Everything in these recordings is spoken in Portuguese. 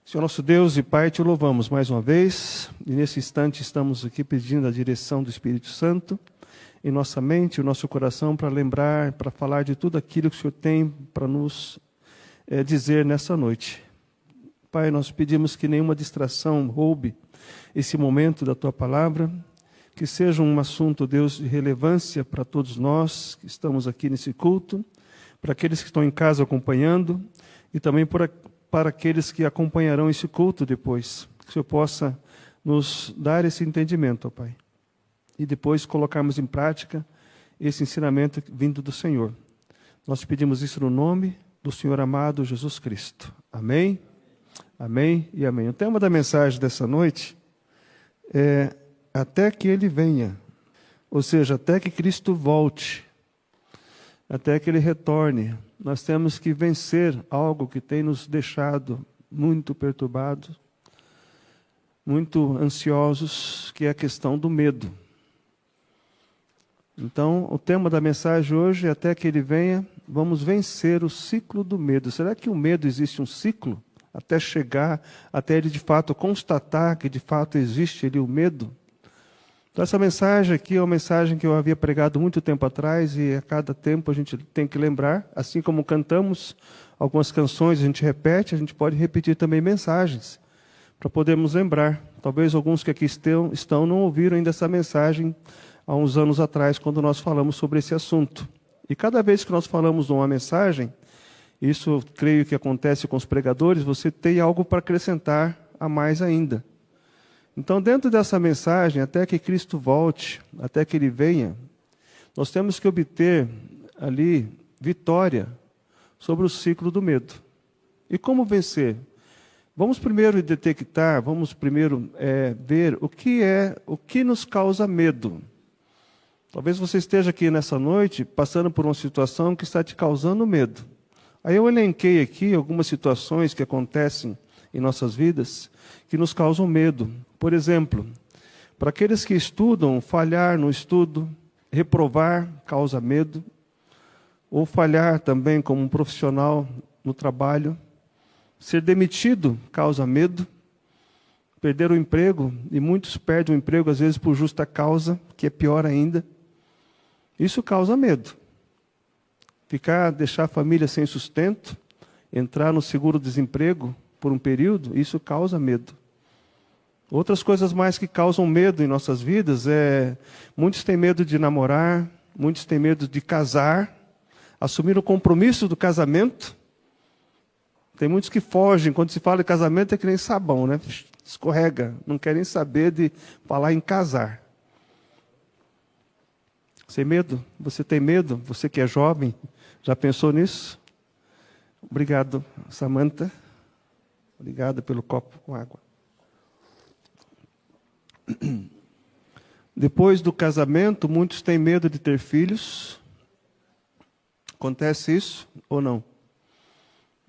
Senhor nosso Deus e Pai, te louvamos mais uma vez, e nesse instante estamos aqui pedindo a direção do Espírito Santo em nossa mente, o nosso coração, para lembrar, para falar de tudo aquilo que o Senhor tem para nos dizer nessa noite. Pai, nós pedimos que nenhuma distração roube esse momento da Tua Palavra, que seja um assunto, Deus, de relevância para todos nós que estamos aqui nesse culto, para aqueles que estão em casa acompanhando, e também para aqueles que acompanharão esse culto depois. Que o Senhor possa nos dar esse entendimento, ó Pai. E depois colocarmos em prática esse ensinamento vindo do Senhor. Nós pedimos isso no nome do Senhor amado Jesus Cristo. Amém? Amém e amém. O tema da mensagem dessa noite é até que Ele venha. Ou seja, até que Cristo volte. Até que Ele retorne. Nós temos que vencer algo que tem nos deixado muito perturbados, muito ansiosos, que é a questão do medo. Então, o tema da mensagem hoje é até que Ele venha, vamos vencer o ciclo do medo. Será que o medo existe um ciclo? Até chegar, até ele de fato constatar que de fato existe ali o medo? Então, essa mensagem aqui é uma mensagem que eu havia pregado muito tempo atrás e a cada tempo a gente tem que lembrar, assim como cantamos algumas canções, a gente repete, a gente pode repetir também mensagens, para podermos lembrar. Talvez alguns que aqui estão não ouviram ainda essa mensagem há uns anos atrás, quando nós falamos sobre esse assunto. E cada vez que nós falamos uma mensagem, isso eu creio que acontece com os pregadores, você tem algo para acrescentar a mais ainda. Então, dentro dessa mensagem, até que Cristo volte, até que Ele venha, nós temos que obter ali vitória sobre o ciclo do medo. E como vencer? Vamos primeiro detectar, vamos primeiro ver o que nos causa medo. Talvez você esteja aqui nessa noite passando por uma situação que está te causando medo. Aí eu elenquei aqui algumas situações que acontecem em nossas vidas que nos causam medo. Por exemplo, para aqueles que estudam, falhar no estudo, reprovar causa medo, ou falhar também como um profissional no trabalho, ser demitido causa medo, perder o emprego, e muitos perdem o emprego às vezes por justa causa, que é pior ainda. Isso causa medo. Deixar a família sem sustento, entrar no seguro-desemprego por um período, isso causa medo. Outras coisas mais que causam medo em nossas vidas muitos têm medo de namorar, muitos têm medo de casar, assumir o compromisso do casamento. Tem muitos que fogem, quando se fala em casamento é que nem sabão, né? Escorrega, não querem saber de falar em casar. Sem medo? Você tem medo? Você que é jovem, já pensou nisso? Obrigado, Samantha. Obrigado pelo copo com água. Depois do casamento, muitos têm medo de ter filhos. Acontece isso ou não?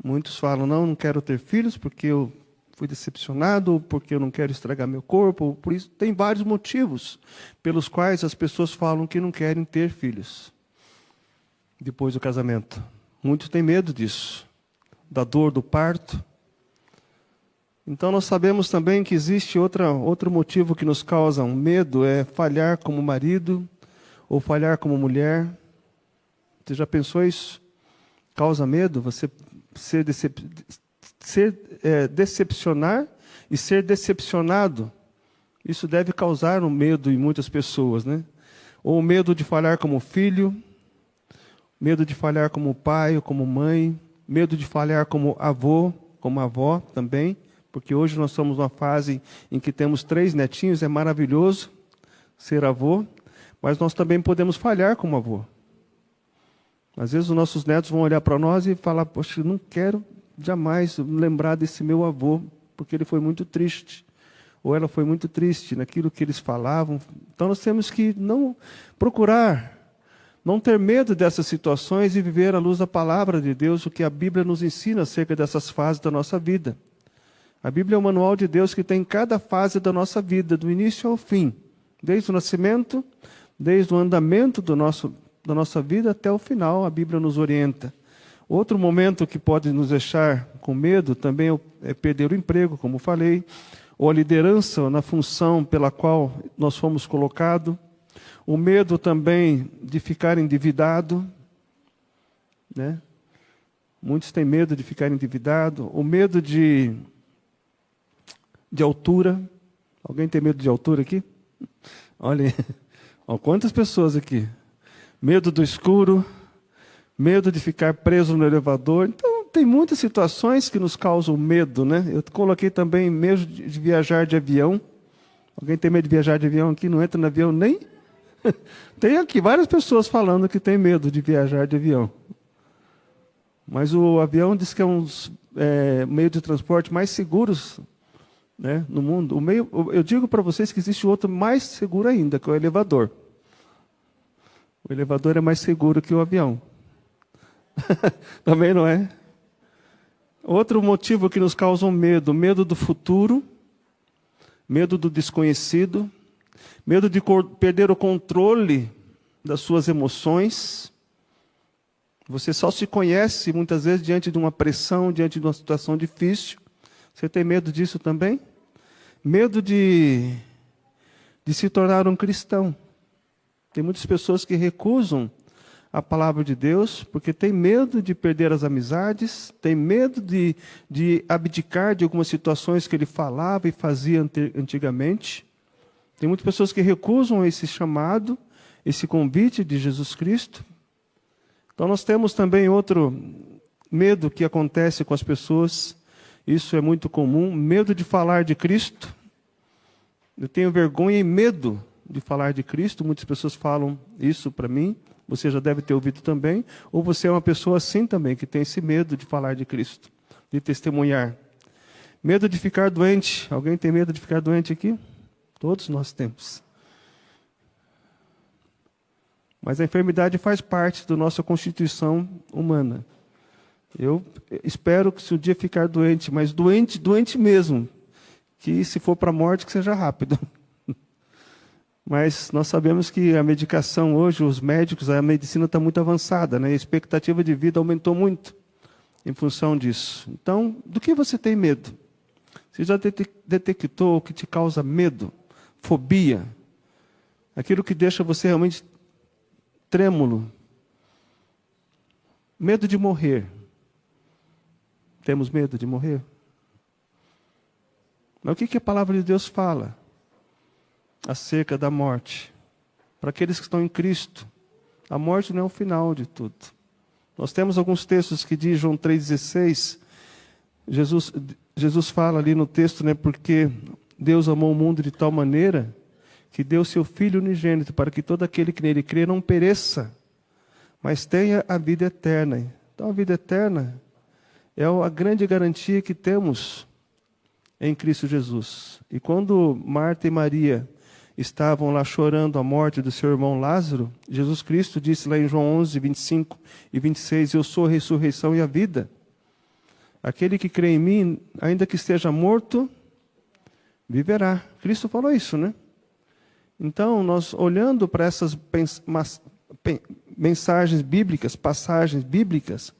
Muitos falam, não quero ter filhos porque eu fui decepcionado, ou porque eu não quero estragar meu corpo, ou por isso. Tem vários motivos pelos quais as pessoas falam que não querem ter filhos depois do casamento. Muitos têm medo disso, da dor do parto. Então nós sabemos também que existe outro motivo que nos causa um medo, é falhar como marido ou falhar como mulher. Você já pensou isso? Causa medo? Você decepcionar e ser decepcionado. Isso deve causar um medo em muitas pessoas, né? Ou medo de falhar como filho, medo de falhar como pai ou como mãe, medo de falhar como avô, como avó também. Porque hoje nós estamos numa fase em que temos 3 netinhos, é maravilhoso ser avô, mas nós também podemos falhar como avô. Às vezes os nossos netos vão olhar para nós e falar, poxa, eu não quero jamais lembrar desse meu avô, porque ele foi muito triste, ou ela foi muito triste naquilo que eles falavam. Então nós temos que não procurar, não ter medo dessas situações e viver à luz da palavra de Deus, o que a Bíblia nos ensina acerca dessas fases da nossa vida. A Bíblia é o manual de Deus que tem cada fase da nossa vida, do início ao fim. Desde o nascimento, desde o andamento da nossa vida até o final, a Bíblia nos orienta. Outro momento que pode nos deixar com medo também é perder o emprego, como falei, ou a liderança na função pela qual nós fomos colocados. O medo também de ficar endividado, né? Muitos têm medo de ficar endividado. O medo de altura. Alguém tem medo de altura aqui? Olha, olha quantas pessoas aqui. Medo do escuro, medo de ficar preso no elevador. Então, tem muitas situações que nos causam medo, né? Eu coloquei também medo de viajar de avião. Alguém tem medo de viajar de avião aqui? Não entra no avião nem? Tem aqui várias pessoas falando que tem medo de viajar de avião. Mas o avião diz que é um meio de transporte mais seguros, né, no mundo. Eu digo para vocês que existe outro mais seguro ainda, que é o elevador. O elevador é mais seguro que o avião. Também não é? Outro motivo que nos causa medo, medo do futuro, medo do desconhecido, medo de perder o controle das suas emoções. Você só se conhece muitas vezes diante de uma pressão, diante de uma situação difícil. Você tem medo disso também? Medo de se tornar um cristão. Tem muitas pessoas que recusam a palavra de Deus porque tem medo de perder as amizades, tem medo de abdicar de algumas situações que ele falava e fazia antigamente. Tem muitas pessoas que recusam esse chamado, esse convite de Jesus Cristo. Então nós temos também outro medo que acontece com as pessoas, isso é muito comum, medo de falar de Cristo. Eu tenho vergonha e medo de falar de Cristo, muitas pessoas falam isso para mim, você já deve ter ouvido também, ou você é uma pessoa assim também, que tem esse medo de falar de Cristo, de testemunhar. Medo de ficar doente, alguém tem medo de ficar doente aqui? Todos nós temos. Mas a enfermidade faz parte da nossa constituição humana. Eu espero que se um dia ficar doente, mas doente mesmo, que se for para a morte, que seja rápido. Mas nós sabemos que a medicação hoje, os médicos, a medicina está muito avançada, né? A expectativa de vida aumentou muito em função disso. Então, do que você tem medo? Você já detectou o que te causa medo? Fobia? Aquilo que deixa você realmente trêmulo? Medo de morrer. Temos medo de morrer? Mas o que a palavra de Deus fala acerca da morte? Para aqueles que estão em Cristo, a morte não é o final de tudo. Nós temos alguns textos que diz João 3,16, Jesus fala ali no texto, né, porque Deus amou o mundo de tal maneira que deu seu Filho unigênito para que todo aquele que nele crê não pereça, mas tenha a vida eterna. Então a vida eterna é a grande garantia que temos em Cristo Jesus. E quando Marta e Maria estavam lá chorando a morte do seu irmão Lázaro, Jesus Cristo disse lá em João 11, 25 e 26, eu sou a ressurreição e a vida. Aquele que crê em mim, ainda que esteja morto, viverá. Cristo falou isso, né? Então, nós olhando para essas mensagens bíblicas, passagens bíblicas,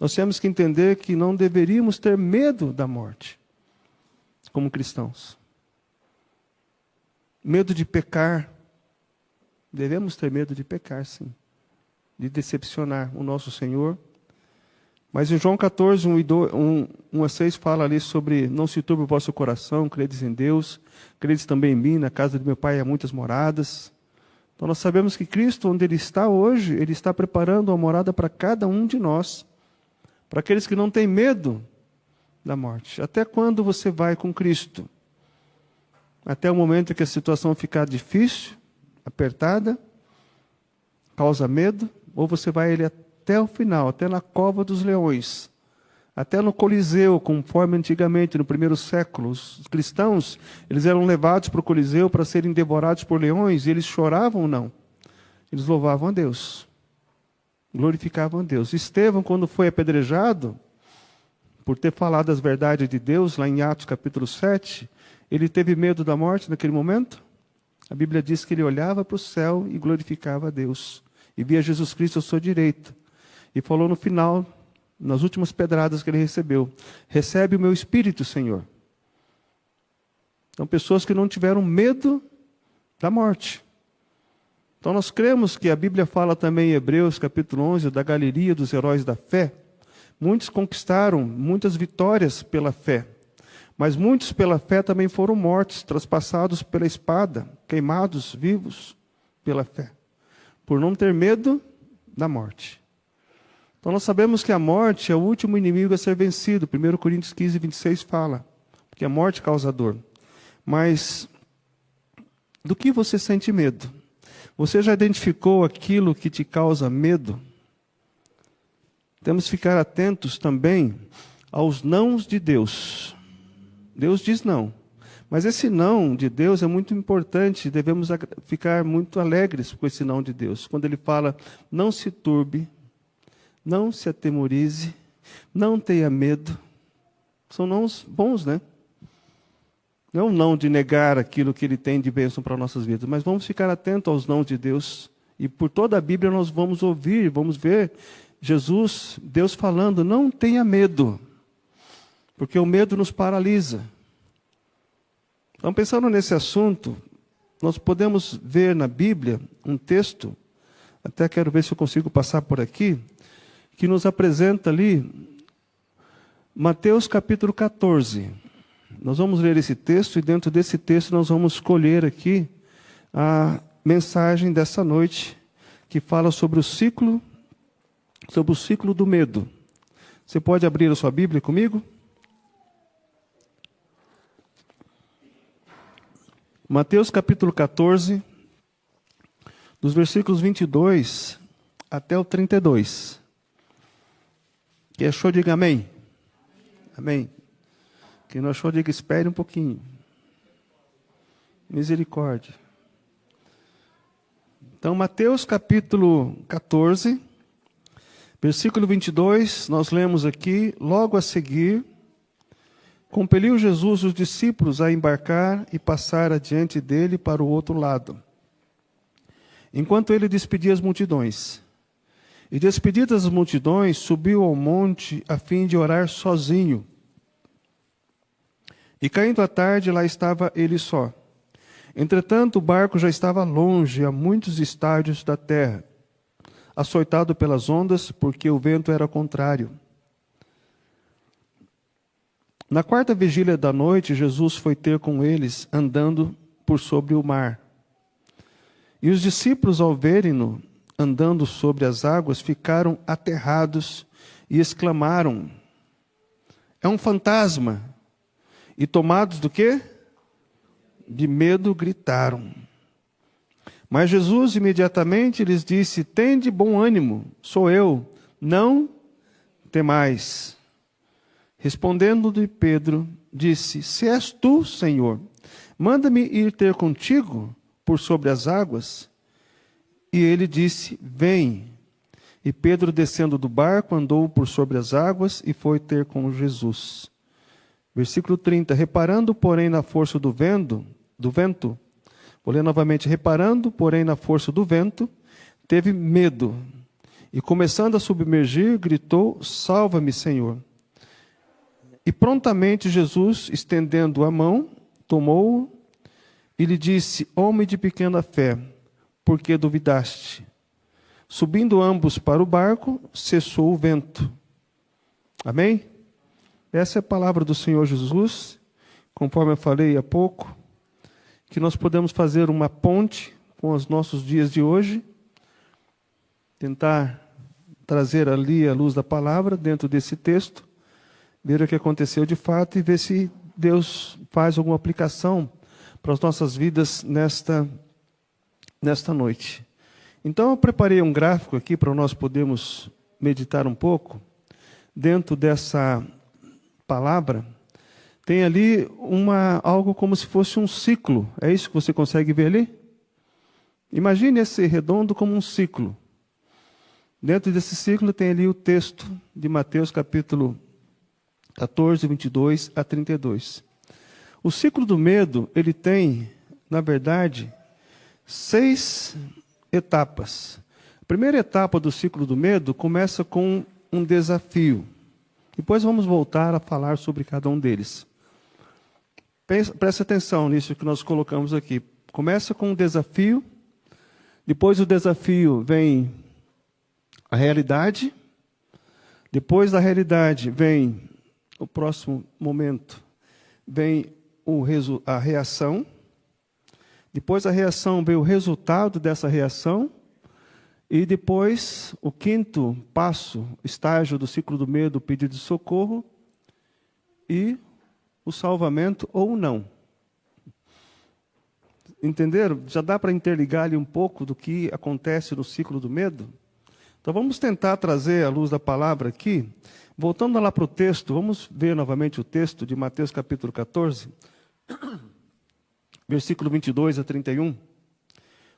nós temos que entender que não deveríamos ter medo da morte, como cristãos. Medo de pecar. Devemos ter medo de pecar, sim. De decepcionar o nosso Senhor. Mas em João 14, 1 a 6, fala ali sobre não se turbe o vosso coração, credes em Deus, credes também em mim, na casa de meu Pai há muitas moradas. Então nós sabemos que Cristo, onde Ele está hoje, Ele está preparando uma morada para cada um de nós. Para aqueles que não têm medo da morte. Até quando você vai com Cristo? Até o momento que a situação ficar difícil, apertada, causa medo, ou você vai ele até o final, até na cova dos leões, até no Coliseu, conforme antigamente, no primeiro século, os cristãos, eles eram levados para o Coliseu para serem devorados por leões, e eles choravam ou não? Eles louvavam a Deus, glorificavam a Deus. Estevão, quando foi apedrejado, por ter falado as verdades de Deus, lá em Atos capítulo 7, ele teve medo da morte naquele momento? A Bíblia diz que ele olhava para o céu e glorificava a Deus. E via Jesus Cristo à sua direita. E falou no final nas últimas pedradas que ele recebeu. Recebe o meu espírito, Senhor. São pessoas que não tiveram medo da morte. Então nós cremos que a Bíblia fala também em Hebreus capítulo 11, da galeria dos heróis da fé. Muitos conquistaram muitas vitórias pela fé. Mas muitos pela fé também foram mortos, traspassados pela espada, queimados vivos pela fé. Por não ter medo da morte. Então nós sabemos que a morte é o último inimigo a ser vencido. 1 Coríntios 15, 26 fala. Porque a morte causa dor. Mas do que você sente medo? Você já identificou aquilo que te causa medo? Temos que ficar atentos também aos nãos de Deus. Deus diz não. Mas esse não de Deus é muito importante. Devemos ficar muito alegres com esse não de Deus. Quando ele fala, não se turbe, não se atemorize, não tenha medo. São nãos bons, né? Não é um não de negar aquilo que ele tem de bênção para nossas vidas, mas vamos ficar atentos aos nãos de Deus. E por toda a Bíblia nós vamos ouvir, vamos ver Jesus, Deus falando, não tenha medo, porque o medo nos paralisa. Então, pensando nesse assunto, nós podemos ver na Bíblia um texto, até quero ver se eu consigo passar por aqui, que nos apresenta ali, Mateus capítulo 14. Nós vamos ler esse texto e dentro desse texto nós vamos escolher aqui a mensagem dessa noite, que fala sobre o ciclo do medo. Você pode abrir a sua Bíblia comigo? Mateus capítulo 14, dos versículos 22 até o 32. Quem achou, diga amém. Amém. Quem não achou, diga espere um pouquinho. Misericórdia. Então, Mateus capítulo 14, versículo 22, nós lemos aqui, logo a seguir, compeliu Jesus os discípulos a embarcar e passar adiante dele para o outro lado, enquanto ele despedia as multidões. E despedidas as multidões, subiu ao monte a fim de orar sozinho. E caindo a tarde, lá estava ele só. Entretanto, o barco já estava longe, a muitos estádios da terra, açoitado pelas ondas, porque o vento era contrário. Na quarta vigília da noite, Jesus foi ter com eles, andando por sobre o mar. E os discípulos, ao verem-no andando sobre as águas, ficaram aterrados e exclamaram, é um fantasma. E tomados do quê? De medo, gritaram. Mas Jesus imediatamente lhes disse, tende bom ânimo, sou eu, não temais. Respondendo-lhe Pedro, disse, se és tu, Senhor, manda-me ir ter contigo por sobre as águas. E ele disse, vem. E Pedro, descendo do barco, andou por sobre as águas e foi ter com Jesus. Versículo 30, reparando, porém, na força do vento, vou ler novamente, reparando, porém, na força do vento, teve medo. E começando a submergir, gritou, salva-me, Senhor. E prontamente Jesus, estendendo a mão, tomou-o e lhe disse, homem de pequena fé, por que duvidaste? Subindo ambos para o barco, cessou o vento. Amém? Essa é a palavra do Senhor Jesus, conforme eu falei há pouco, que nós podemos fazer uma ponte com os nossos dias de hoje, tentar trazer ali a luz da palavra dentro desse texto, ver o que aconteceu de fato e ver se Deus faz alguma aplicação para as nossas vidas nesta noite. Então eu preparei um gráfico aqui para nós podermos meditar um pouco dentro dessa palavra. Tem ali algo como se fosse um ciclo. É isso que você consegue ver ali? Imagine esse redondo como um ciclo. Dentro desse ciclo tem ali o texto de Mateus capítulo 14, 22 a 32. O ciclo do medo, ele tem, na verdade, 6 etapas. A primeira etapa do ciclo do medo começa com um desafio. Depois vamos voltar a falar sobre cada um deles. Preste atenção nisso que nós colocamos aqui. Começa com um desafio, depois do desafio vem a realidade, depois da realidade vem o próximo momento, vem a reação, depois da reação vem o resultado dessa reação, e depois o quinto passo, estágio do ciclo do medo, o pedido de socorro, e o salvamento ou não. Entenderam? Já dá para interligar ali um pouco do que acontece no ciclo do medo? Então vamos tentar trazer à luz da palavra aqui. Voltando lá para o texto, vamos ver novamente o texto de Mateus capítulo 14, versículo 22 a 31.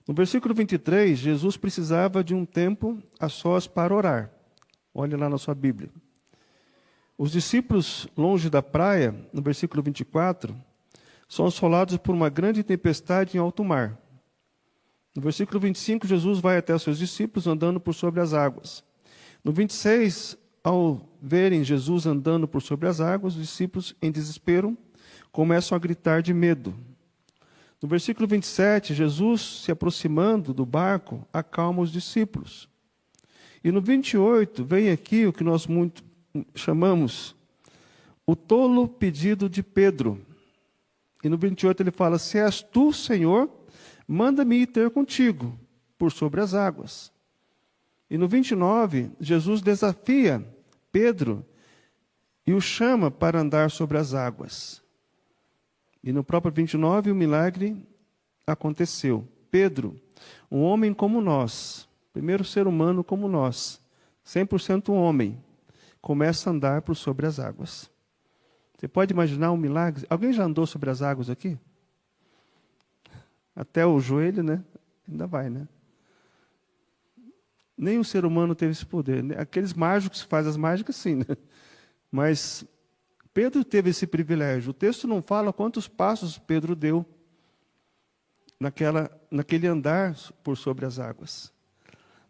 No versículo 23, Jesus precisava de um tempo a sós para orar. Olha lá na sua Bíblia. Os discípulos, longe da praia, no versículo 24, são assolados por uma grande tempestade em alto mar. No versículo 25, Jesus vai até os seus discípulos andando por sobre as águas. No 26, ao verem Jesus andando por sobre as águas, os discípulos, em desespero, começam a gritar de medo. No versículo 27, Jesus, se aproximando do barco, acalma os discípulos. E no 28, vem aqui o que nós muito chamamos o tolo pedido de Pedro. E no 28 ele fala: se és tu, Senhor, manda-me ir ter contigo por sobre as águas. E no 29, Jesus desafia Pedro e o chama para andar sobre as águas. E no próprio 29, o milagre aconteceu. Pedro, um homem como nós, primeiro ser humano como nós, 100% homem, começa a andar por sobre as águas. Você pode imaginar um milagre? Alguém já andou sobre as águas aqui? Até o joelho, né? Ainda vai, né? Nem o ser humano teve esse poder. Aqueles mágicos que fazem as mágicas, sim, né? Mas Pedro teve esse privilégio. O texto não fala quantos passos Pedro deu naquele andar por sobre as águas.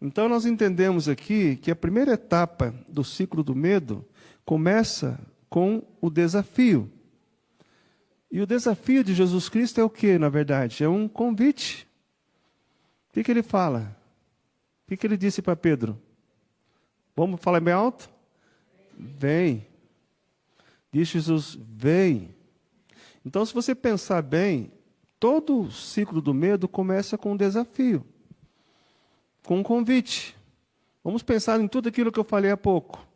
Então nós entendemos aqui que a primeira etapa do ciclo do medo começa com o desafio. E o desafio de Jesus Cristo é o que, na verdade? É um convite. O que ele fala? O que ele disse para Pedro? Vamos falar bem alto? Vem. Diz Jesus, vem. Então, se você pensar bem, todo o ciclo do medo começa com um desafio, com um convite. Vamos pensar em tudo aquilo que eu falei há pouco.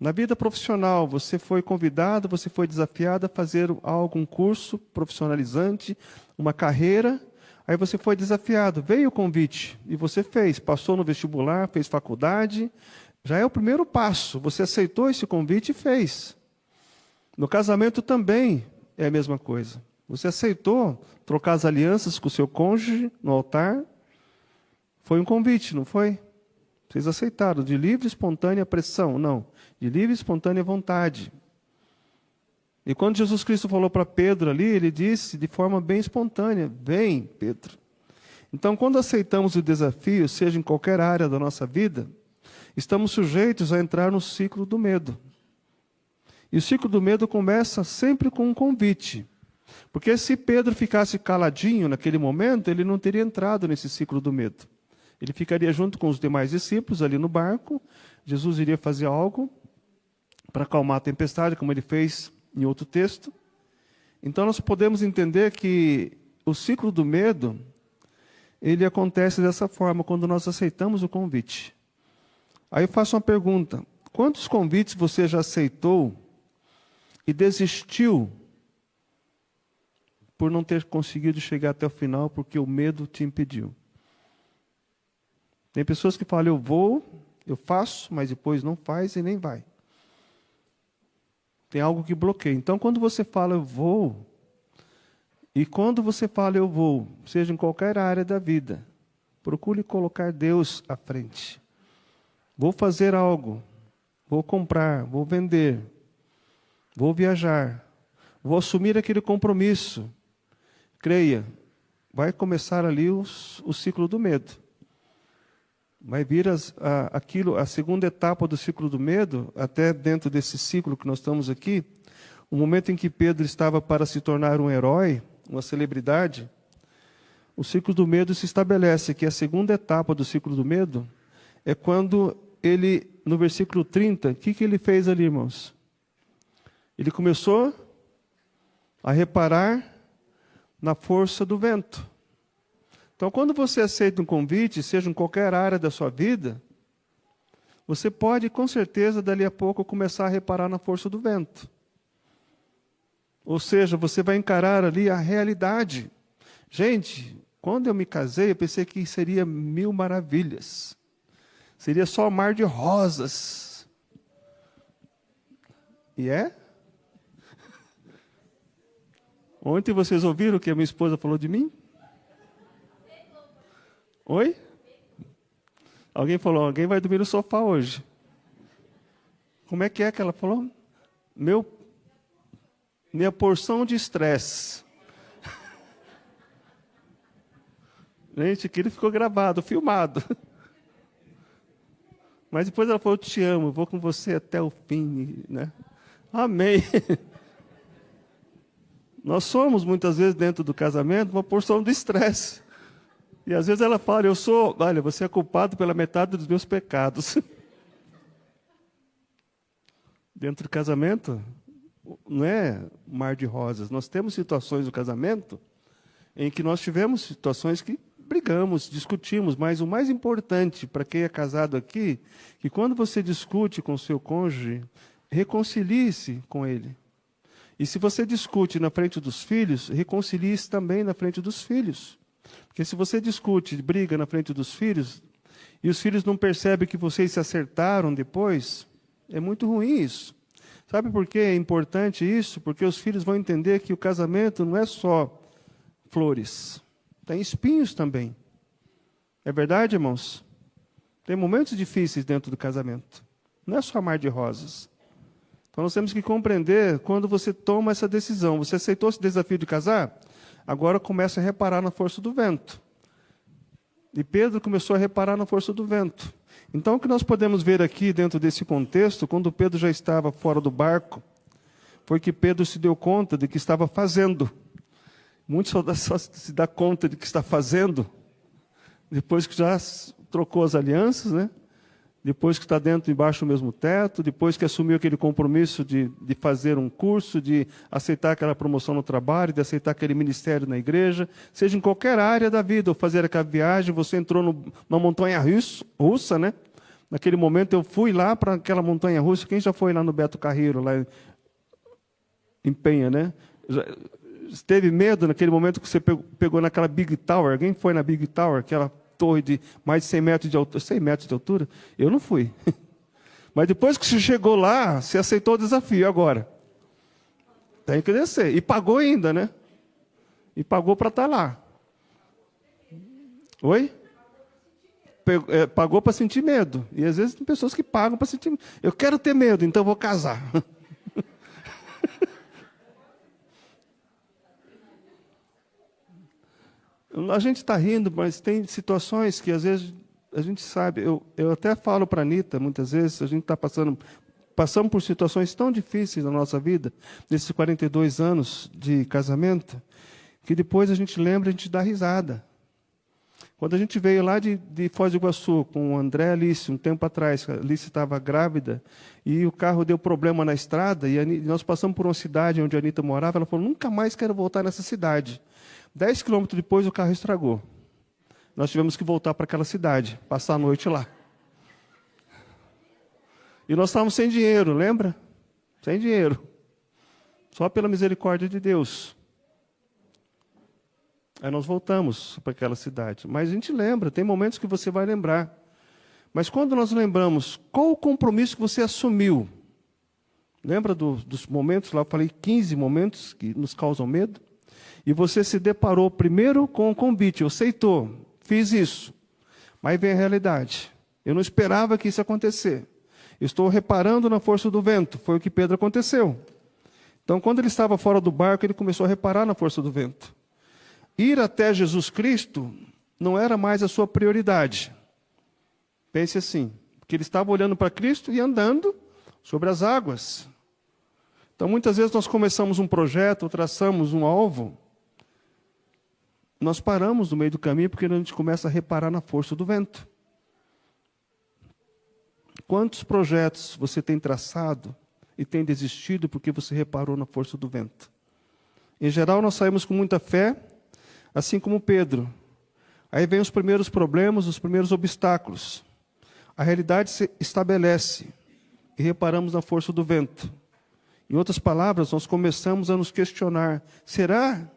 Na vida profissional, você foi convidado, você foi desafiado a fazer algum curso profissionalizante, uma carreira, aí você foi desafiado, veio o convite, e você fez, passou no vestibular, fez faculdade, já é o primeiro passo, você aceitou esse convite e fez. No casamento também é a mesma coisa. Você aceitou trocar as alianças com o seu cônjuge no altar, foi um convite, não foi? Vocês aceitaram, de livre e espontânea pressão, não, de livre e espontânea vontade. E quando Jesus Cristo falou para Pedro ali, ele disse de forma bem espontânea, vem, Pedro. Então, quando aceitamos o desafio, seja em qualquer área da nossa vida, estamos sujeitos a entrar no ciclo do medo. E o ciclo do medo começa sempre com um convite. Porque se Pedro ficasse caladinho naquele momento, ele não teria entrado nesse ciclo do medo. Ele ficaria junto com os demais discípulos ali no barco, Jesus iria fazer algo para acalmar a tempestade, como ele fez em outro texto. Então nós podemos entender que o ciclo do medo, ele acontece dessa forma, quando nós aceitamos o convite. Aí eu faço uma pergunta: quantos convites você já aceitou e desistiu por não ter conseguido chegar até o final porque o medo te impediu? Tem pessoas que falam, eu vou, eu faço, mas depois não faz e nem vai. Tem algo que bloqueia. Então, quando você fala, eu vou, e quando você fala, eu vou, seja em qualquer área da vida, procure colocar Deus à frente. Vou fazer algo, vou comprar, vou vender, vou viajar, vou assumir aquele compromisso. Creia, vai começar ali o ciclo do medo. Vai vir a segunda etapa do ciclo do medo, até dentro desse ciclo que nós estamos aqui, o momento em que Pedro estava para se tornar um herói, uma celebridade, o ciclo do medo se estabelece, que a segunda etapa do ciclo do medo é quando ele, no versículo 30, o que ele fez ali, irmãos? Ele começou a reparar na força do vento. Então, quando você aceita um convite, seja em qualquer área da sua vida, você pode, com certeza, dali a pouco, começar a reparar na força do vento. Ou seja, você vai encarar ali a realidade. Gente, quando eu me casei, eu pensei que seria 1000 maravilhas. Seria só mar de rosas. E é? Ontem vocês ouviram o que a minha esposa falou de mim? Oi? Alguém falou, alguém vai dormir no sofá hoje. Como é que ela falou? Minha porção de estresse. Gente, aquilo ficou gravado, filmado. Mas depois ela falou, eu te amo, vou com você até o fim, né? Amém. Nós somos, muitas vezes, dentro do casamento, uma porção de estresse. E às vezes ela fala, olha, você é culpado pela metade dos meus pecados. Dentro do casamento, não é mar de rosas. Nós temos situações no casamento em que nós tivemos situações que brigamos, discutimos, mas o mais importante para quem é casado aqui, que quando você discute com o seu cônjuge, reconcilie-se com ele. E se você discute na frente dos filhos, reconcilie-se também na frente dos filhos. Porque se você discute, briga na frente dos filhos, e os filhos não percebem que vocês se acertaram depois, é muito ruim isso. Sabe por que é importante isso? Porque os filhos vão entender que o casamento não é só flores, tem espinhos também. É verdade, irmãos? Tem momentos difíceis dentro do casamento. Não é só mar de rosas. Então nós temos que compreender quando você toma essa decisão. Você aceitou esse desafio de casar? Agora começa a reparar na força do vento. E Pedro começou a reparar na força do vento. Então, o que nós podemos ver aqui dentro desse contexto, quando Pedro já estava fora do barco, foi que Pedro se deu conta de que estava fazendo. Muitos só se dá conta de que está fazendo depois que já trocou as alianças, né? Depois que está dentro e embaixo do mesmo teto, depois que assumiu aquele compromisso de fazer um curso, de aceitar aquela promoção no trabalho, de aceitar aquele ministério na igreja, seja em qualquer área da vida, ou fazer aquela viagem, você entrou numa montanha russa, né? Naquele momento eu fui lá para aquela montanha russa, quem já foi lá no Beto Carreiro, lá em Penha, né? Teve medo naquele momento que você pegou naquela Big Tower, alguém foi na Big Tower, aquela torre de mais de 100 metros de altura, 100 metros de altura, eu não fui. Mas depois que você chegou lá, você aceitou o desafio agora. Tem que descer. E pagou ainda, né? E pagou para estar lá. Oi? Pagou para sentir medo. E às vezes tem pessoas que pagam para sentir medo. Eu quero ter medo, então eu vou casar. A gente está rindo, mas tem situações que às vezes a gente sabe. Eu até falo para a Anitta, muitas vezes, a gente está passamos por situações tão difíceis na nossa vida, nesses 42 anos de casamento, que depois a gente lembra, a gente dá risada. Quando a gente veio lá de Foz do Iguaçu com o André e a Alice, um tempo atrás, a Alice estava grávida, e o carro deu problema na estrada, e nós passamos por uma cidade onde a Anitta morava, ela falou, nunca mais quero voltar nessa cidade. 10 quilômetros depois, o carro estragou. Nós tivemos que voltar para aquela cidade, passar a noite lá. E nós estávamos sem dinheiro, lembra? Sem dinheiro. Só pela misericórdia de Deus. Aí nós voltamos para aquela cidade. Mas a gente lembra, tem momentos que você vai lembrar. Mas quando nós lembramos, qual o compromisso que você assumiu? Lembra dos momentos, lá eu falei 15 momentos que nos causam medo? E você se deparou primeiro com o convite, aceitou, fiz isso. Mas vem a realidade. Eu não esperava que isso acontecesse. Estou reparando na força do vento, foi o que Pedro aconteceu. Então, quando ele estava fora do barco, ele começou a reparar na força do vento. Ir até Jesus Cristo não era mais a sua prioridade. Pense assim, porque ele estava olhando para Cristo e andando sobre as águas. Então, muitas vezes nós começamos um projeto, traçamos um alvo, nós paramos no meio do caminho porque a gente começa a reparar na força do vento. Quantos projetos você tem traçado e tem desistido porque você reparou na força do vento? Em geral, nós saímos com muita fé, assim como Pedro. Aí vem os primeiros problemas, os primeiros obstáculos. A realidade se estabelece e reparamos na força do vento. Em outras palavras, nós começamos a nos questionar: será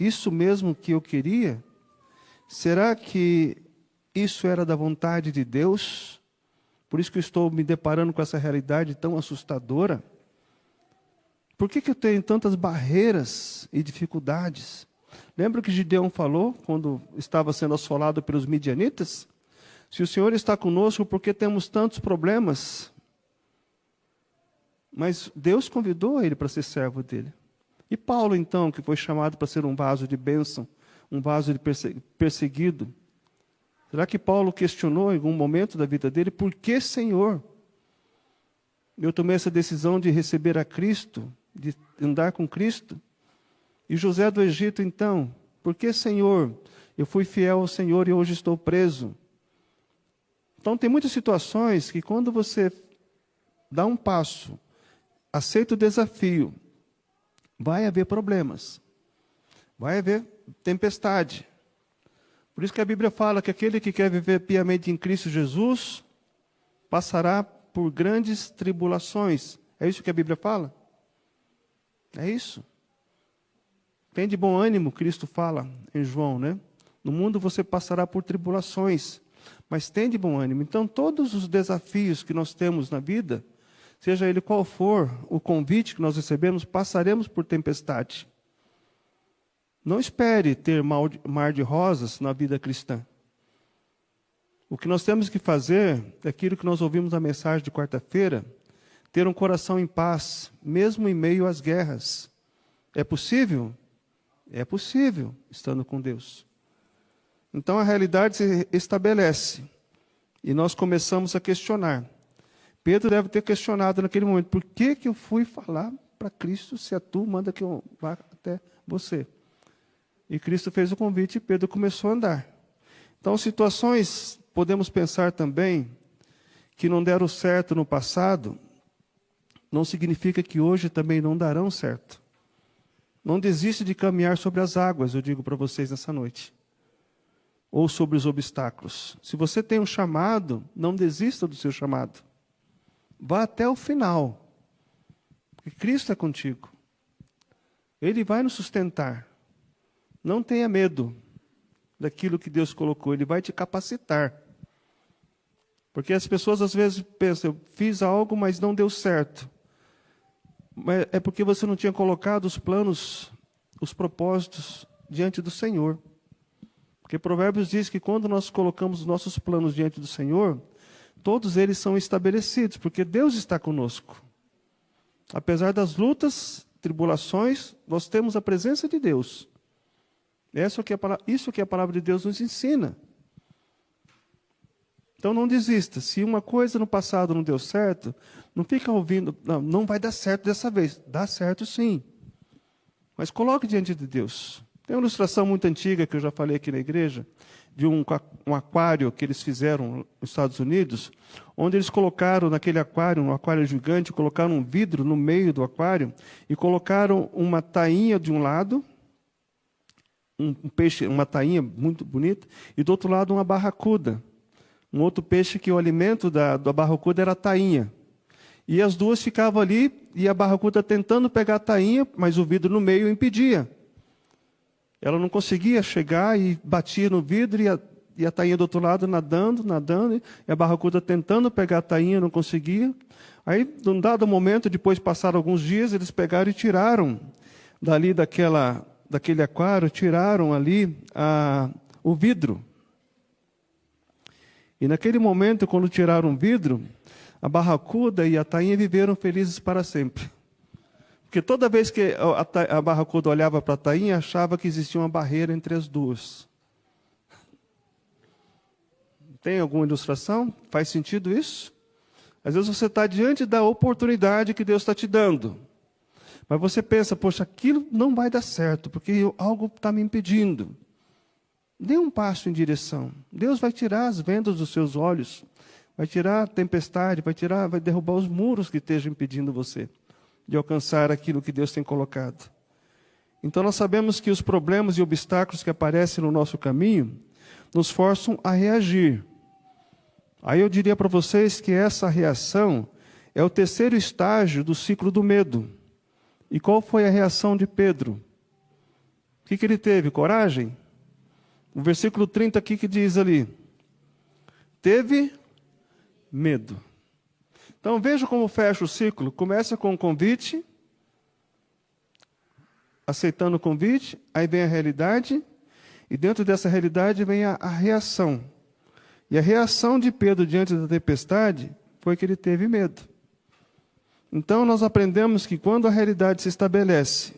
isso mesmo que eu queria? Será que isso era da vontade de Deus? Por isso que eu estou me deparando com essa realidade tão assustadora. Por que eu tenho tantas barreiras e dificuldades? Lembra que Gideão falou, quando estava sendo assolado pelos midianitas? Se o Senhor está conosco, por que temos tantos problemas? Mas Deus convidou ele para ser servo dele. E Paulo, então, que foi chamado para ser um vaso de bênção, um vaso de perseguido, será que Paulo questionou em algum momento da vida dele: por que, Senhor, eu tomei essa decisão de receber a Cristo, de andar com Cristo? E José do Egito, então, por que, Senhor, eu fui fiel ao Senhor e hoje estou preso? Então, tem muitas situações que quando você dá um passo, aceita o desafio, vai haver problemas, vai haver tempestade. Por isso que a Bíblia fala que aquele que quer viver piamente em Cristo Jesus passará por grandes tribulações. É isso que a Bíblia fala? É isso. Tem de bom ânimo, Cristo fala em João, né? No mundo você passará por tribulações, mas tem de bom ânimo. Então, todos os desafios que nós temos na vida, seja ele qual for o convite que nós recebemos, passaremos por tempestade. Não espere ter mar de rosas na vida cristã. O que nós temos que fazer é aquilo que nós ouvimos na mensagem de quarta-feira: ter um coração em paz, mesmo em meio às guerras. É possível? É possível, estando com Deus. Então a realidade se estabelece e nós começamos a questionar. Pedro deve ter questionado naquele momento: por que eu fui falar para Cristo se a tu manda que eu vá até você? E Cristo fez o convite e Pedro começou a andar. Então, situações, podemos pensar também, que não deram certo no passado, não significa que hoje também não darão certo. Não desiste de caminhar sobre as águas, eu digo para vocês nessa noite. Ou sobre os obstáculos. Se você tem um chamado, não desista do seu chamado. Vá até o final. Porque Cristo é contigo. Ele vai nos sustentar. Não tenha medo daquilo que Deus colocou. Ele vai te capacitar. Porque as pessoas às vezes pensam: eu fiz algo, mas não deu certo. Mas é porque você não tinha colocado os planos, os propósitos diante do Senhor. Porque Provérbios diz que quando nós colocamos os nossos planos diante do Senhor, todos eles são estabelecidos, porque Deus está conosco. Apesar das lutas, tribulações, nós temos a presença de Deus. Isso que a palavra de Deus nos ensina. Então não desista. Se uma coisa no passado não deu certo, não fica ouvindo: não vai dar certo dessa vez. Dá certo sim. Mas coloque diante de Deus. Tem uma ilustração muito antiga que eu já falei aqui na igreja, de um aquário que eles fizeram nos Estados Unidos, onde eles colocaram naquele aquário, um aquário gigante, colocaram um vidro no meio do aquário e colocaram uma tainha de um lado, um peixe, uma tainha muito bonita, e do outro lado uma barracuda. Um outro peixe que o alimento da barracuda era a tainha. E as duas ficavam ali, e a barracuda tentando pegar a tainha, mas o vidro no meio impedia. Ela não conseguia chegar e batia no vidro, e a tainha do outro lado nadando, e a barracuda tentando pegar a tainha, não conseguia. Aí, num dado momento, depois de passar alguns dias, eles pegaram e tiraram dali daquele aquário, tiraram ali o vidro. E naquele momento, quando tiraram o vidro, a barracuda e a tainha viveram felizes para sempre. Porque toda vez que a barracuda olhava para a tainha, achava que existia uma barreira entre as duas. Tem alguma ilustração? Faz sentido isso? Às vezes você está diante da oportunidade que Deus está te dando. Mas você pensa, poxa, aquilo não vai dar certo, porque algo está me impedindo. Dê um passo em direção. Deus vai tirar as vendas dos seus olhos, vai tirar a tempestade, vai derrubar os muros que estejam impedindo você de alcançar aquilo que Deus tem colocado. Então nós sabemos que os problemas e obstáculos que aparecem no nosso caminho nos forçam a reagir. Aí eu diria para vocês que essa reação é o terceiro estágio do ciclo do medo. E qual foi a reação de Pedro? O que ele teve? Coragem? O versículo 30 aqui que diz ali, teve medo. Então veja como fecha o ciclo. Começa com o convite, aceitando o convite, aí vem a realidade, e dentro dessa realidade vem a reação. E a reação de Pedro diante da tempestade foi que ele teve medo. Então nós aprendemos que quando a realidade se estabelece,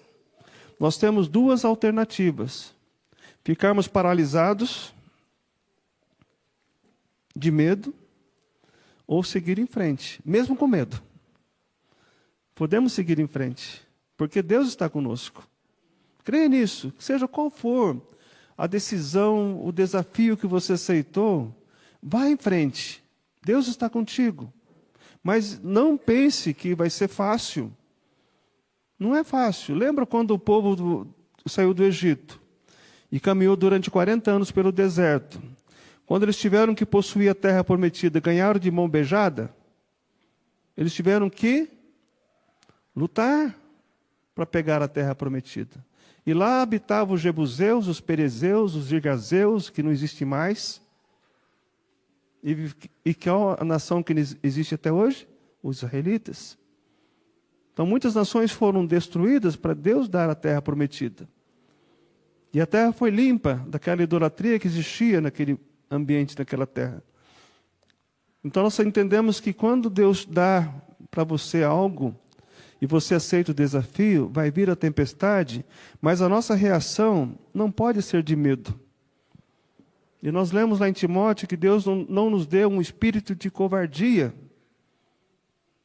nós temos duas alternativas. Ficarmos paralisados de medo ou seguir em frente, mesmo com medo. Podemos seguir em frente, porque Deus está conosco. Creia nisso, seja qual for a decisão, o desafio que você aceitou, vá em frente. Deus está contigo. Mas não pense que vai ser fácil. Não é fácil. Lembra quando o povo saiu do Egito e caminhou durante 40 anos pelo deserto? Quando eles tiveram que possuir a terra prometida, ganharam de mão beijada, eles tiveram que lutar para pegar a terra prometida. E lá habitavam os jebuseus, os perezeus, os girgazeus, que não existem mais. E qual a nação que existe até hoje? Os israelitas. Então muitas nações foram destruídas para Deus dar a terra prometida. E a terra foi limpa daquela idolatria que existia naquele ambiente, naquela terra. Então nós entendemos que quando Deus dá para você algo, e você aceita o desafio, vai vir a tempestade, mas a nossa reação não pode ser de medo. E nós lemos lá em Timóteo que Deus não nos deu um espírito de covardia.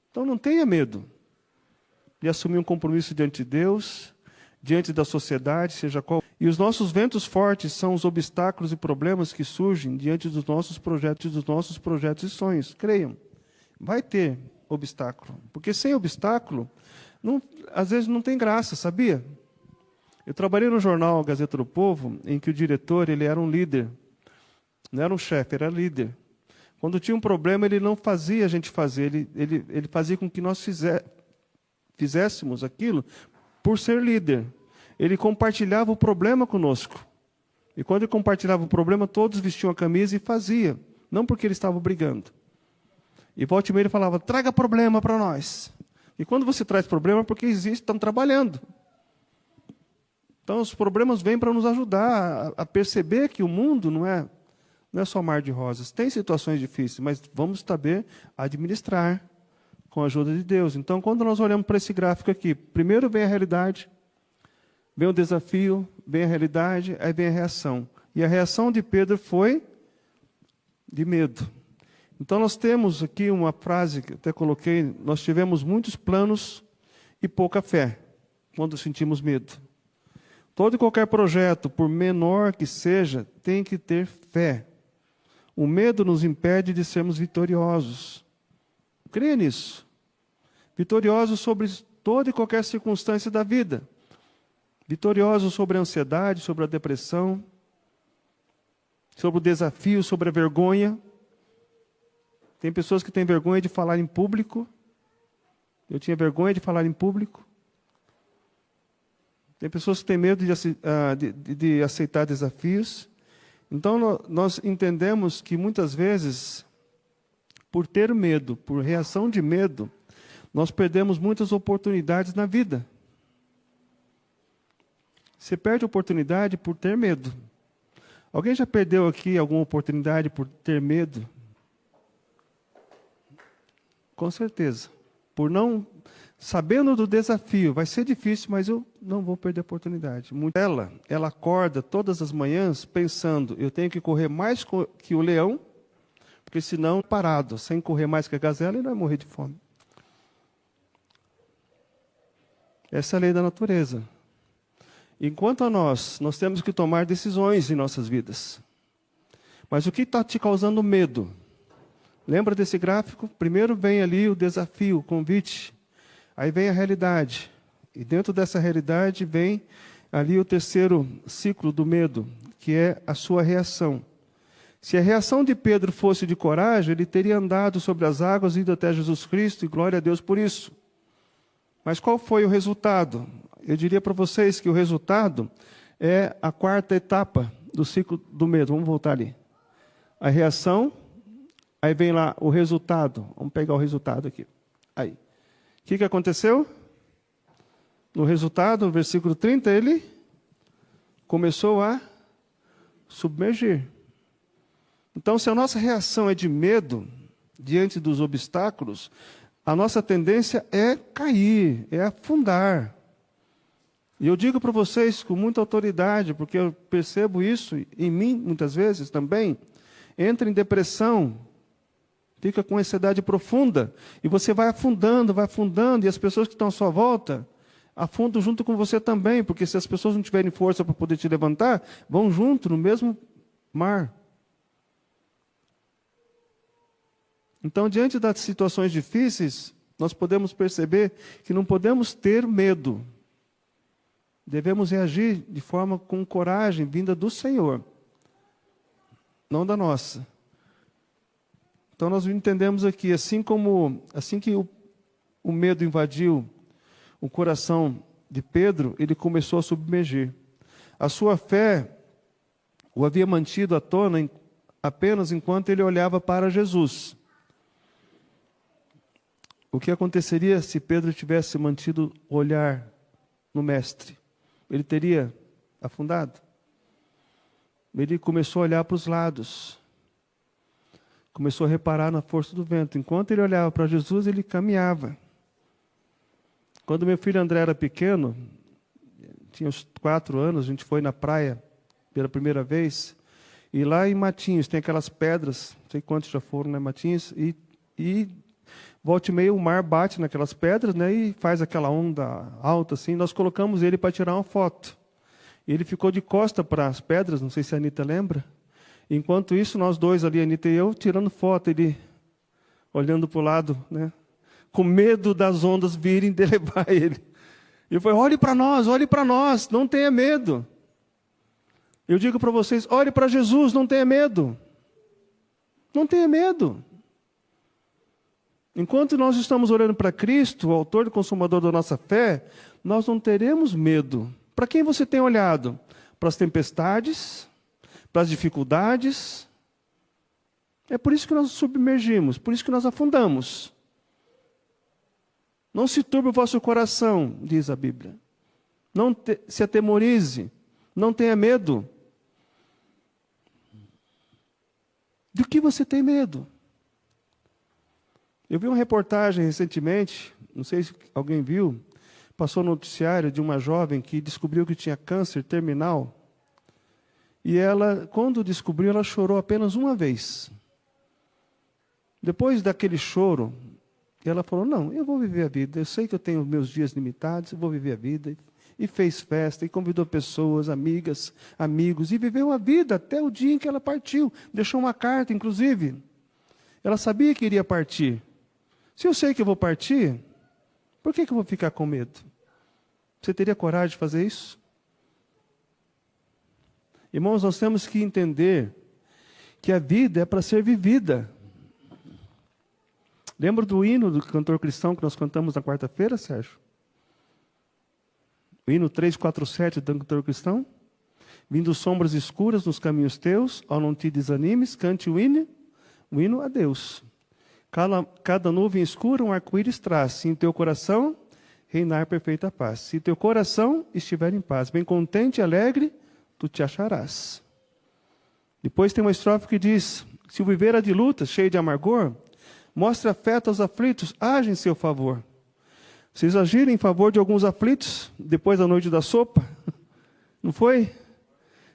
Então não tenha medo de assumir um compromisso diante de Deus, diante da sociedade, seja qual. E os nossos ventos fortes são os obstáculos e problemas que surgem diante dos nossos projetos e sonhos. Creiam, vai ter obstáculo. Porque sem obstáculo, às vezes não tem graça, sabia? Eu trabalhei no jornal Gazeta do Povo, em que o diretor ele era um líder. Não era um chefe, era líder. Quando tinha um problema, ele não fazia a gente fazer, ele fazia com que nós fizéssemos aquilo por ser líder. Ele compartilhava o problema conosco. E quando ele compartilhava o problema, todos vestiam a camisa e faziam. Não porque eles estavam brigando. E volta e meia ele falava, traga problema para nós. E quando você traz problema, é porque estão trabalhando. Então os problemas vêm para nos ajudar a perceber que o mundo não é só mar de rosas. Tem situações difíceis, mas vamos saber administrar com a ajuda de Deus. Então, quando nós olhamos para esse gráfico aqui, primeiro vem a realidade, vem o desafio, vem a realidade, aí vem a reação. E a reação de Pedro foi de medo. Então, nós temos aqui uma frase que eu até coloquei, nós tivemos muitos planos e pouca fé, quando sentimos medo. Todo e qualquer projeto, por menor que seja, tem que ter fé. O medo nos impede de sermos vitoriosos. Creia nisso. Vitoriosos sobre toda e qualquer circunstância da vida. Vitoriosos sobre a ansiedade, sobre a depressão, sobre o desafio, sobre a vergonha. Tem pessoas que têm vergonha de falar em público. Eu tinha vergonha de falar em público. Tem pessoas que têm medo de aceitar desafios. Então, nós entendemos que muitas vezes, por ter medo, por reação de medo, nós perdemos muitas oportunidades na vida. Você perde oportunidade por ter medo. Alguém já perdeu aqui alguma oportunidade por ter medo? Com certeza. Por não, sabendo do desafio, vai ser difícil, mas eu não vou perder a oportunidade. Ela acorda todas as manhãs pensando, eu tenho que correr mais que o leão, Porque senão, parado, sem correr mais que a gazela, ele vai morrer de fome. Essa é a lei da natureza. Enquanto a nós temos que tomar decisões em nossas vidas. Mas o que está te causando medo? Lembra desse gráfico? Primeiro vem ali o desafio, o convite. Aí vem a realidade. E dentro dessa realidade vem ali o terceiro ciclo do medo, que é a sua reação. Se a reação de Pedro fosse de coragem, ele teria andado sobre as águas, ido até Jesus Cristo, e glória a Deus por isso. Mas qual foi o resultado? Eu diria para vocês que o resultado é a quarta etapa do ciclo do medo. Vamos voltar ali. A reação, aí vem lá o resultado. Vamos pegar o resultado aqui. Aí. O que aconteceu? No resultado, no versículo 30, ele começou a submergir. Então, se a nossa reação é de medo diante dos obstáculos, a nossa tendência é cair, é afundar. E eu digo para vocês com muita autoridade, porque eu percebo isso em mim muitas vezes também, entra em depressão, fica com ansiedade profunda, e você vai afundando, e as pessoas que estão à sua volta afundam junto com você também, porque se as pessoas não tiverem força para poder te levantar, vão junto no mesmo mar. Então, diante das situações difíceis, nós podemos perceber que não podemos ter medo. Devemos reagir de forma com coragem, vinda do Senhor, não da nossa. Então, nós entendemos aqui, assim que o medo invadiu o coração de Pedro, ele começou a submergir. A sua fé o havia mantido à tona apenas enquanto ele olhava para Jesus. O que aconteceria se Pedro tivesse mantido o olhar no Mestre? Ele teria afundado? Ele começou a olhar para os lados. Começou a reparar na força do vento. Enquanto ele olhava para Jesus, ele caminhava. Quando meu filho André era pequeno, tinha uns 4 anos, a gente foi na praia pela primeira vez. E lá em Matinhos tem aquelas pedras, não sei quantos já foram, né, Matinhos, e volta e meia o mar bate naquelas pedras, né, e faz aquela onda alta assim. Nós colocamos ele para tirar uma foto. Ele ficou de costa para as pedras, não sei se a Anitta lembra. Enquanto isso, nós dois ali, a Anitta e eu, tirando foto, ele olhando para o lado, né, com medo das ondas virem de levar ele. E eu falei, olhe para nós, não tenha medo. Eu digo para vocês, olhe para Jesus, não tenha medo. Não tenha medo. Enquanto nós estamos olhando para Cristo, o autor e consumador da nossa fé, nós não teremos medo. Para quem você tem olhado? Para as tempestades? Para as dificuldades? É por isso que nós submergimos, por isso que nós afundamos. Não se turbe o vosso coração, diz a Bíblia. Não se atemorize, não tenha medo. Do que você tem medo? Eu vi uma reportagem recentemente, não sei se alguém viu, passou no noticiário de uma jovem que descobriu que tinha câncer terminal. E ela, quando descobriu, ela chorou apenas uma vez. Depois daquele choro, ela falou, não, eu vou viver a vida. Eu sei que eu tenho meus dias limitados, eu vou viver a vida. E fez festa, e convidou pessoas, amigas, amigos, e viveu a vida até o dia em que ela partiu. Deixou uma carta, inclusive. Ela sabia que iria partir. Se eu sei que eu vou partir, por que eu vou ficar com medo? Você teria coragem de fazer isso? Irmãos, nós temos que entender que a vida é para ser vivida. Lembra do hino do cantor cristão que nós cantamos na quarta-feira, Sérgio? O hino 347 do cantor cristão? Vindo sombras escuras nos caminhos teus, ao não te desanimes, cante o hino a Deus. Cada nuvem escura um arco-íris traz, se em teu coração reinar perfeita paz. Se teu coração estiver em paz, bem contente e alegre, tu te acharás. Depois tem uma estrofe que diz, se o viver é de lutas, cheio de amargor, mostre afeto aos aflitos, age em seu favor. Vocês agiram em favor de alguns aflitos, depois da noite da sopa? Não foi?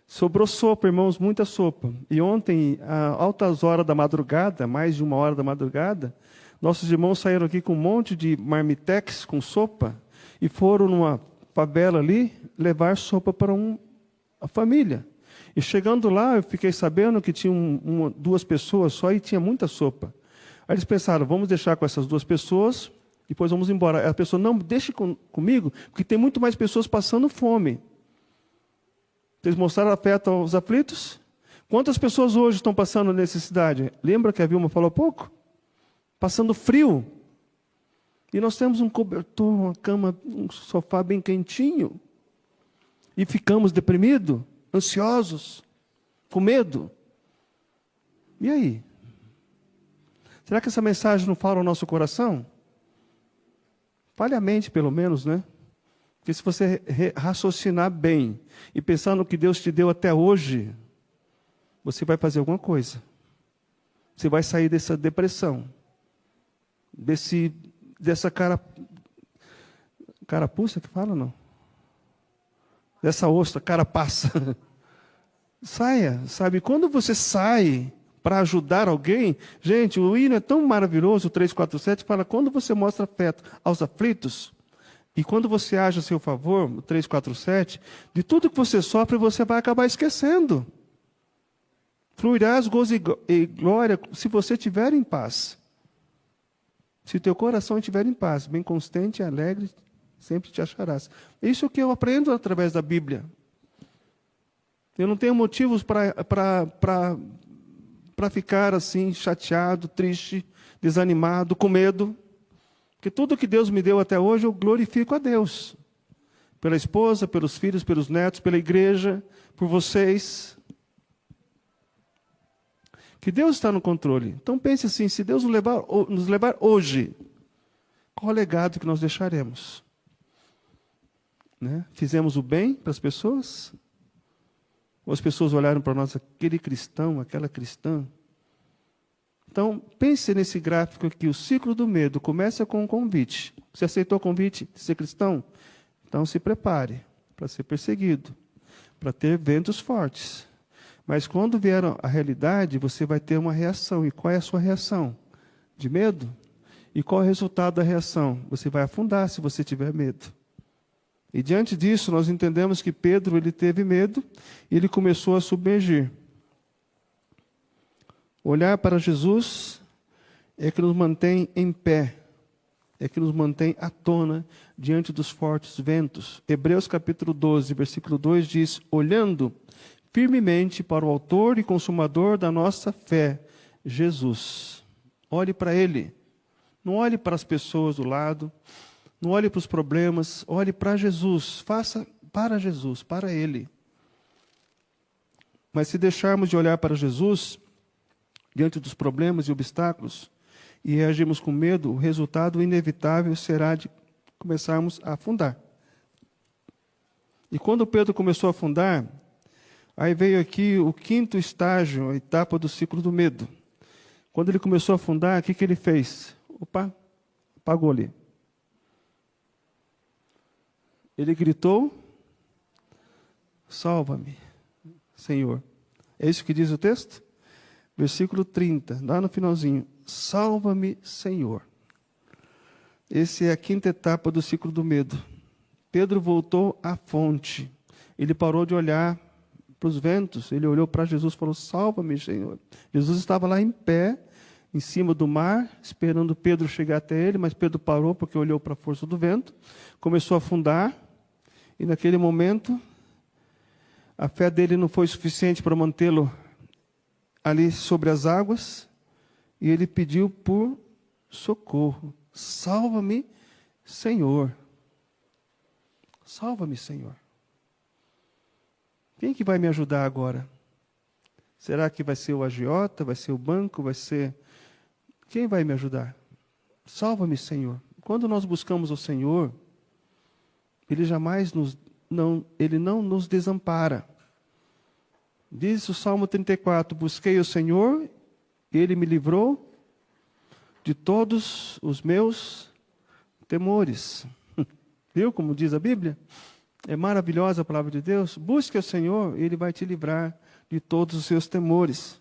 Sobrou sopa, irmãos, muita sopa. E ontem, a altas horas da madrugada, mais de 1 hora da madrugada, nossos irmãos saíram aqui com um monte de marmitex com sopa e foram numa favela ali levar sopa para uma família. E chegando lá, eu fiquei sabendo que tinha 2 pessoas só e tinha muita sopa. Aí eles pensaram, vamos deixar com essas 2 pessoas, depois vamos embora. A pessoa, não, deixe comigo, porque tem muito mais pessoas passando fome. Eles mostraram afeto aos aflitos. Quantas pessoas hoje estão passando necessidade? Lembra que a Vilma falou há pouco? Passando frio. E nós temos um cobertor, uma cama, um sofá bem quentinho. E ficamos deprimidos, ansiosos, com medo. E aí? Será que essa mensagem não fala ao nosso coração? Fale a mente, pelo menos, né? Porque se você raciocinar bem e pensar no que Deus te deu até hoje, você vai fazer alguma coisa. Você vai sair dessa depressão, dessa carapuça que fala, não? Dessa ostra, carapaça. Saia, sabe? Quando você sai para ajudar alguém, gente, o hino é tão maravilhoso, o 347 fala, quando você mostra afeto aos aflitos, e quando você age a seu favor, o 347, de tudo que você sofre, você vai acabar esquecendo. Fluirás gozo e glória se você estiver em paz. Se teu coração estiver em paz, bem constante e alegre, sempre te acharás. É isso que eu aprendo através da Bíblia. Eu não tenho motivos para ficar assim, chateado, triste, desanimado, com medo. Porque tudo que Deus me deu até hoje, eu glorifico a Deus. Pela esposa, pelos filhos, pelos netos, pela igreja, por vocês. Que Deus está no controle. Então pense assim, se Deus nos levar hoje, qual o legado que nós deixaremos? Né? Fizemos o bem para as pessoas? Ou as pessoas olharam para nós, aquele cristão, aquela cristã? Então, pense nesse gráfico aqui, o ciclo do medo começa com um convite. Você aceitou o convite de ser cristão? Então se prepare para ser perseguido, para ter ventos fortes. Mas quando vier a realidade, você vai ter uma reação. E qual é a sua reação? De medo? E qual é o resultado da reação? Você vai afundar se você tiver medo. E diante disso, nós entendemos que Pedro ele teve medo e ele começou a submergir. Olhar para Jesus é que nos mantém em pé, é que nos mantém à tona diante dos fortes ventos. Hebreus capítulo 12, versículo 2 diz, olhando firmemente para o autor e consumador da nossa fé, Jesus. Olhe para Ele, não olhe para as pessoas do lado, não olhe para os problemas, olhe para Jesus, faça para Jesus, para Ele. Mas se deixarmos de olhar para Jesus, diante dos problemas e obstáculos, e reagirmos com medo, o resultado inevitável será de começarmos a afundar. E quando Pedro começou a afundar, aí veio aqui o 5º estágio, a etapa do ciclo do medo. Quando ele começou a afundar, o que ele fez? Opa, apagou ali. Ele gritou, salva-me, Senhor. É isso que diz o texto? Versículo 30, lá no finalzinho. Salva-me, Senhor. Essa é a 5ª etapa do ciclo do medo. Pedro voltou à fonte. Ele parou de olhar para os ventos. Ele olhou para Jesus e falou, salva-me, Senhor. Jesus estava lá em pé, em cima do mar, esperando Pedro chegar até ele, mas Pedro parou porque olhou para a força do vento, começou a afundar, e naquele momento, a fé dele não foi suficiente para mantê-lo ali sobre as águas, e ele pediu por socorro. Salva-me, Senhor. Salva-me, Senhor. Quem que vai me ajudar agora? Será que vai ser o agiota? Vai ser o banco? Vai ser... Quem vai me ajudar? Salva-me, Senhor. Quando nós buscamos o Senhor, Ele jamais Ele não nos desampara. Diz o Salmo 34, busquei o Senhor, Ele me livrou de todos os meus temores. Viu como diz a Bíblia? É maravilhosa a palavra de Deus. Busque o Senhor, Ele vai te livrar de todos os seus temores.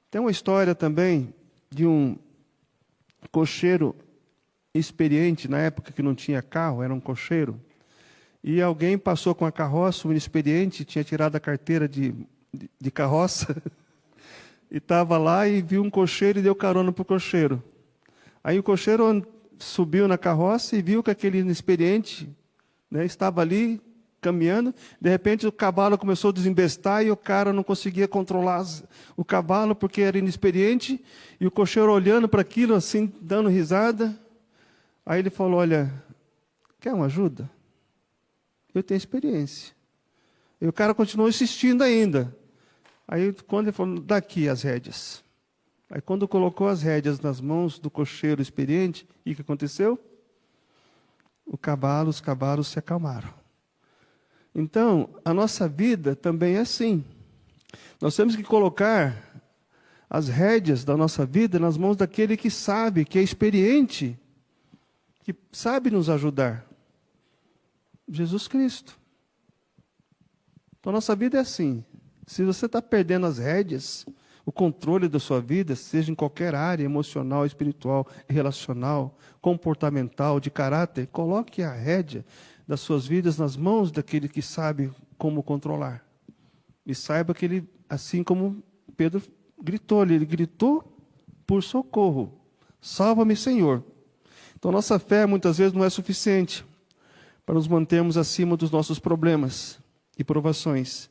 Tem uma história também de um cocheiro experiente, na época que não tinha carro, era um cocheiro. E alguém passou com a carroça, um inexperiente, tinha tirado a carteira de carroça, e estava lá e viu um cocheiro e deu carona para o cocheiro. Aí o cocheiro subiu na carroça e viu que aquele inexperiente, né, estava ali caminhando. De repente o cavalo começou a desembestar e o cara não conseguia controlar o cavalo porque era inexperiente. E o cocheiro olhando para aquilo assim, dando risada. Aí ele falou: olha, quer uma ajuda? Eu tenho experiência. E o cara continuou insistindo ainda. Aí quando ele falou: daqui as rédeas. Aí quando colocou as rédeas nas mãos do cocheiro experiente, o que aconteceu? Os cavalos se acalmaram. Então, a nossa vida também é assim. Nós temos que colocar as rédeas da nossa vida nas mãos daquele que sabe, que é experiente, que sabe nos ajudar. Jesus Cristo. Então, a nossa vida é assim. Se você está perdendo as rédeas, o controle da sua vida, seja em qualquer área, emocional, espiritual, relacional, comportamental, de caráter, coloque a rédea das suas vidas nas mãos daquele que sabe como controlar. E saiba que ele, assim como Pedro gritou, ele gritou por socorro. Salva-me, Senhor. Então, nossa fé muitas vezes não é suficiente para nos mantermos acima dos nossos problemas e provações.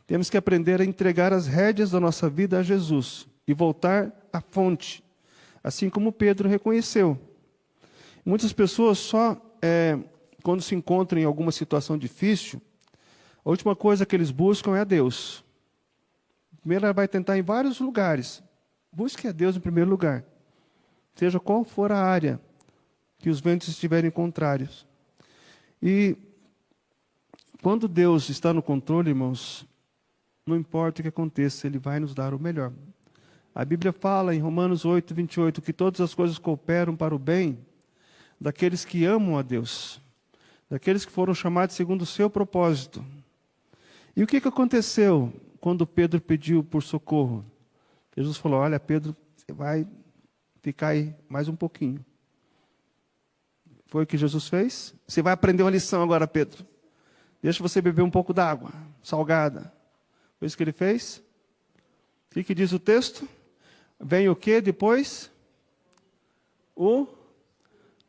Temos que aprender a entregar as rédeas da nossa vida a Jesus e voltar à fonte, assim como Pedro reconheceu. Muitas pessoas só, quando se encontram em alguma situação difícil, a última coisa que eles buscam é a Deus. Primeiro ela vai tentar em vários lugares. Busque a Deus em primeiro lugar. Seja qual for a área que os ventos estiverem contrários. E quando Deus está no controle, irmãos, não importa o que aconteça, Ele vai nos dar o melhor. A Bíblia fala em Romanos 8, 28, que todas as coisas cooperam para o bem daqueles que amam a Deus, daqueles que foram chamados segundo o seu propósito. E o que aconteceu quando Pedro pediu por socorro? Jesus falou: olha, Pedro, você vai ficar aí mais um pouquinho. Foi o que Jesus fez? Você vai aprender uma lição agora, Pedro. Deixa você beber um pouco d'água salgada. Foi isso que ele fez? O que diz o texto? Vem o que depois? O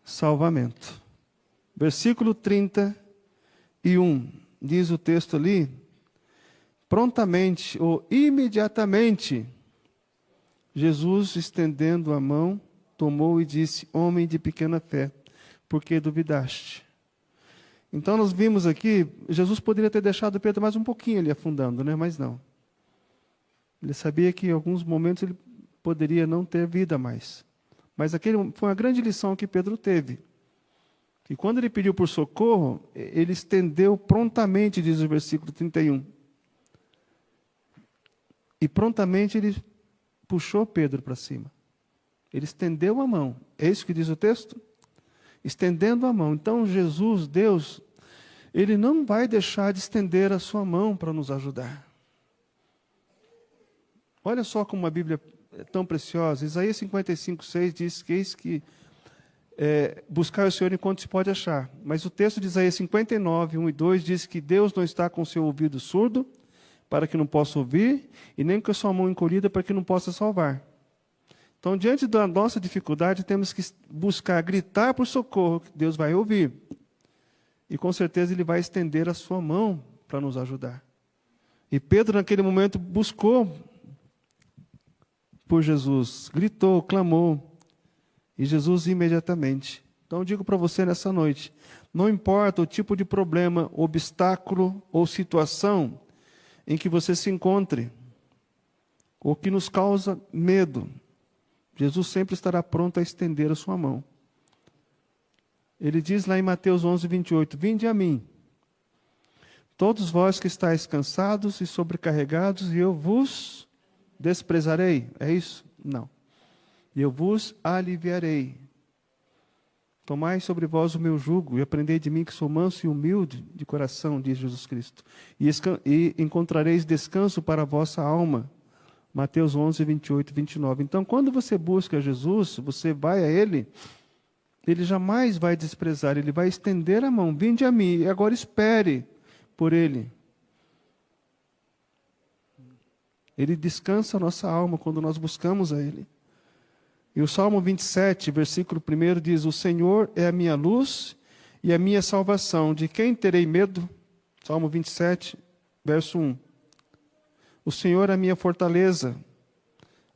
salvamento. Versículo 31, diz o texto ali: prontamente ou imediatamente, Jesus, estendendo a mão, tomou e disse: homem de pequena fé, por que duvidaste? Então nós vimos aqui, Jesus poderia ter deixado Pedro mais um pouquinho ali afundando, né? Mas não. Ele sabia que em alguns momentos ele poderia não ter vida mais. Mas aquele foi uma grande lição que Pedro teve. Que quando ele pediu por socorro, ele estendeu prontamente, diz o versículo 31. E prontamente ele puxou Pedro para cima. Ele estendeu a mão. É isso que diz o texto? Estendendo a mão. Então Jesus, Deus, Ele não vai deixar de estender a sua mão para nos ajudar. Olha só como a Bíblia é tão preciosa. Isaías 55:6 diz que eis que buscar o Senhor enquanto se pode achar. Mas o texto de Isaías 59:1 e 2 diz que Deus não está com seu ouvido surdo, para que não possa ouvir, e nem com a sua mão encolhida, para que não possa salvar. Então, diante da nossa dificuldade, temos que buscar, gritar por socorro, que Deus vai ouvir. E com certeza Ele vai estender a sua mão para nos ajudar. E Pedro, naquele momento, buscou por Jesus, gritou, clamou, e Jesus imediatamente. Então, eu digo para você nessa noite, não importa o tipo de problema, obstáculo ou situação em que você se encontre, ou que nos causa medo, Jesus sempre estará pronto a estender a sua mão. Ele diz lá em Mateus 11:28, vinde a mim, todos vós que estáis cansados e sobrecarregados, e eu vos desprezarei. É isso? Não. E eu vos aliviarei. Tomai sobre vós o meu jugo e aprendei de mim que sou manso e humilde de coração, diz Jesus Cristo. E encontrareis descanso para a vossa alma. Mateus 11, 28 e 29. Então, quando você busca Jesus, você vai a Ele, Ele jamais vai desprezar, Ele vai estender a mão. Vinde a mim e agora espere por Ele. Ele descansa a nossa alma quando nós buscamos a Ele. E o Salmo 27, versículo 1 diz: o Senhor é a minha luz e a minha salvação. De quem terei medo? Salmo 27, verso 1. O Senhor é a minha fortaleza,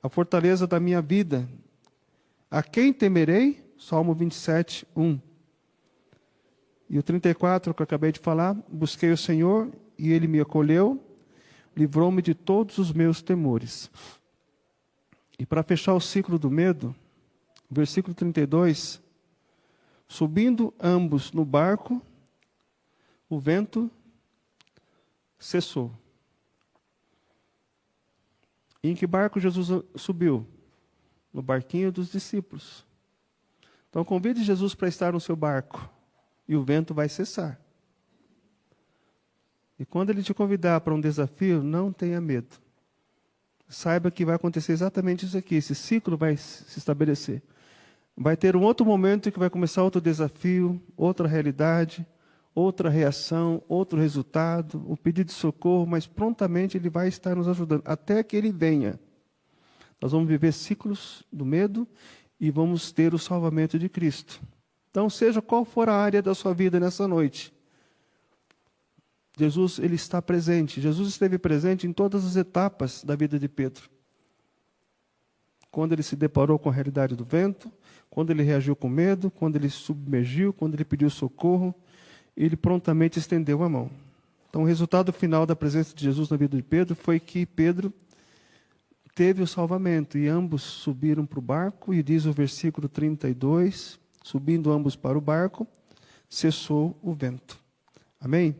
a fortaleza da minha vida. A quem temerei? Salmo 27, 1. E o 34, que eu acabei de falar: busquei o Senhor e Ele me acolheu, livrou-me de todos os meus temores. E para fechar o ciclo do medo, versículo 32, subindo ambos no barco, o vento cessou. E em que barco Jesus subiu? No barquinho dos discípulos. Então convide Jesus para estar no seu barco, e o vento vai cessar. E quando Ele te convidar para um desafio, não tenha medo. Saiba que vai acontecer exatamente isso aqui, esse ciclo vai se estabelecer. Vai ter um outro momento em que vai começar outro desafio, outra realidade, outra reação, outro resultado, o pedido de socorro, mas prontamente Ele vai estar nos ajudando, até que Ele venha. Nós vamos viver ciclos do medo e vamos ter o salvamento de Cristo. Então, seja qual for a área da sua vida nessa noite, Jesus, Ele está presente. Jesus esteve presente em todas as etapas da vida de Pedro. Quando ele se deparou com a realidade do vento, quando ele reagiu com medo, quando ele submergiu, quando ele pediu socorro, ele prontamente estendeu a mão. Então, o resultado final da presença de Jesus na vida de Pedro foi que Pedro teve o salvamento, e ambos subiram para o barco, e diz o versículo 32, subindo ambos para o barco, cessou o vento. Amém?